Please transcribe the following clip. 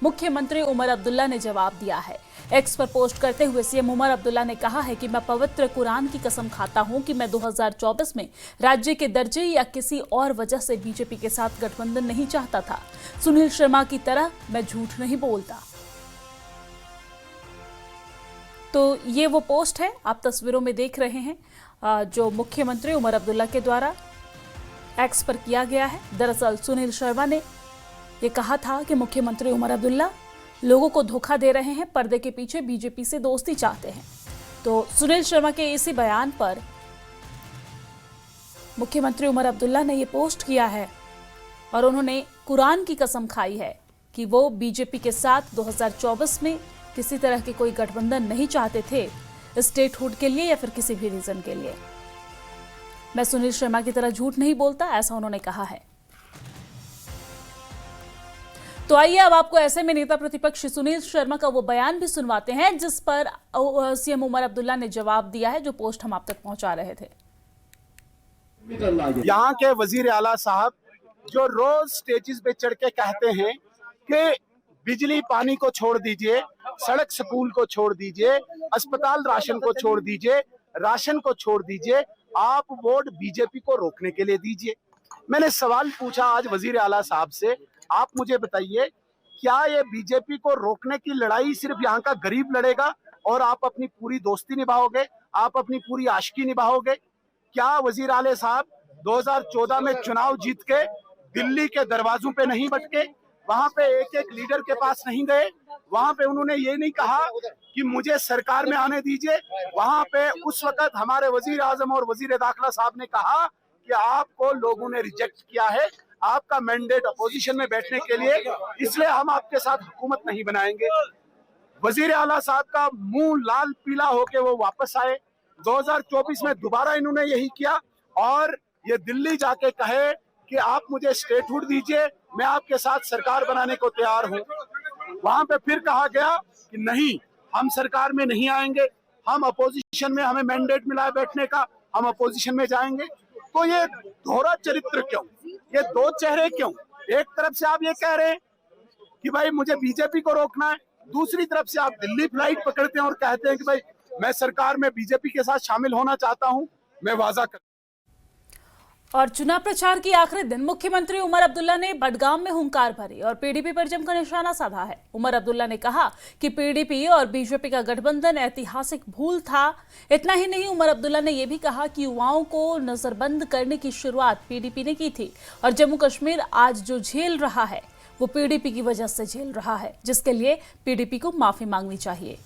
मुख्यमंत्री उमर अब्दुल्ला ने जवाब दिया है। एक्स पर पोस्ट करते हुए सीएम उमर अब्दुल्ला ने कहा है कि मैं पवित्र कुरान की कसम खाता हूं कि मैं 2024 में राज्य के दर्जे या किसी और वजह से बीजेपी के साथ गठबंधन नहीं चाहता था। सुनील शर्मा की तरह मैं झूठ नहीं बोलता। तो ये वो पोस्ट है आप तस्वीरों में देख रहे हैं, जो मुख्यमंत्री उमर अब्दुल्ला के द्वारा एक्स पर किया गया है। दरअसल सुनील शर्मा ने ये कहा था कि मुख्यमंत्री उमर अब्दुल्ला लोगों को धोखा दे रहे हैं, पर्दे के पीछे बीजेपी से दोस्ती चाहते हैं। तो सुनील शर्मा के इसी बयान पर मुख्यमंत्री उमर अब्दुल्ला ने ये पोस्ट किया है और उन्होंने कुरान की कसम खाई है कि वो बीजेपी के साथ 2024 में किसी तरह के कोई गठबंधन नहीं चाहते थे, स्टेटहुड के लिए या फिर किसी भी रीजन के लिए। मैं सुनील शर्मा की तरह झूठ नहीं बोलता, ऐसा उन्होंने कहा है। तो आइए अब आपको ऐसे में नेता प्रतिपक्ष सुनील शर्मा का वो बयान भी सुनवाते हैं जिस पर सीएम उमर अब्दुल्ला ने जवाब दिया है, जो पोस्ट हम आप तक पहुंचा रहे थे। यहाँ के वजीर आला साहब जो रोज स्टेजेस पे चढ़ के कहते हैं कि बिजली पानी को छोड़ दीजिए, सड़क स्कूल को छोड़ दीजिए, अस्पताल राशन को छोड़ दीजिए, राशन को छोड़ दीजिए, आप वोट बीजेपी को रोकने के लिए दीजिए। मैंने सवाल पूछा आज वजीर आला साहब से, आप मुझे बताइए क्या ये बीजेपी को रोकने की लड़ाई सिर्फ यहाँ का गरीब लड़ेगा और आप अपनी पूरी दोस्ती निभाओगे, आप अपनी पूरी आशिकी निभाओगे? क्या वजीर आला साहब 2014 में चुनाव जीत के दिल्ली के दरवाजों पे नहीं भटके, वहां पे एक एक लीडर के पास नहीं गए, वहां पे उन्होंने ये नहीं कहा कि मुझे सरकार में आने दीजिए? वहां पे उस वक्त हमारे वजीर आजम और वजीर दाखिला साहब ने कहा कि आपको लोगों ने रिजेक्ट किया है, आपका मैंडेट अपोजिशन में बैठने के लिए, इसलिए हम आपके साथ हुकूमत नहीं बनाएंगे। वजीर आला साहब का मुंह लाल पीला होके वो वापस आए। 2024 में दोबारा इन्होंने यही किया और ये दिल्ली जाके कहे कि आप मुझे स्टेटहुड दीजिए, मैं आपके साथ सरकार बनाने को तैयार हूं। वहां पे फिर कहा गया कि नहीं, हम सरकार में नहीं आएंगे, हम अपोजिशन में, हमें मैंडेट मिला है बैठने का, हम अपोजिशन में जाएंगे। तो ये दोहरा चरित्र क्यों, ये दो चेहरे क्यों? एक तरफ से आप ये कह रहे हैं कि भाई मुझे बीजेपी को रोकना है, दूसरी तरफ से आप दिल्ली फ्लाइट पकड़ते हैं और कहते हैं कि भाई मैं सरकार में बीजेपी के साथ शामिल होना चाहता हूं। मैं वाजा कर और चुनाव प्रचार की आखिरी दिन मुख्यमंत्री उमर अब्दुल्ला ने बडगाम में हुंकार भरी और पीडीपी पर जमकर निशाना साधा है। उमर अब्दुल्ला ने कहा कि पीडीपी और बीजेपी का गठबंधन ऐतिहासिक भूल था। इतना ही नहीं, उमर अब्दुल्ला ने यह भी कहा कि युवाओं को नजरबंद करने की शुरुआत पीडीपी ने की थी और जम्मू कश्मीर आज जो झेल रहा है वो पीडीपी की वजह से झेल रहा है, जिसके लिए पीडीपी को माफी मांगनी चाहिए।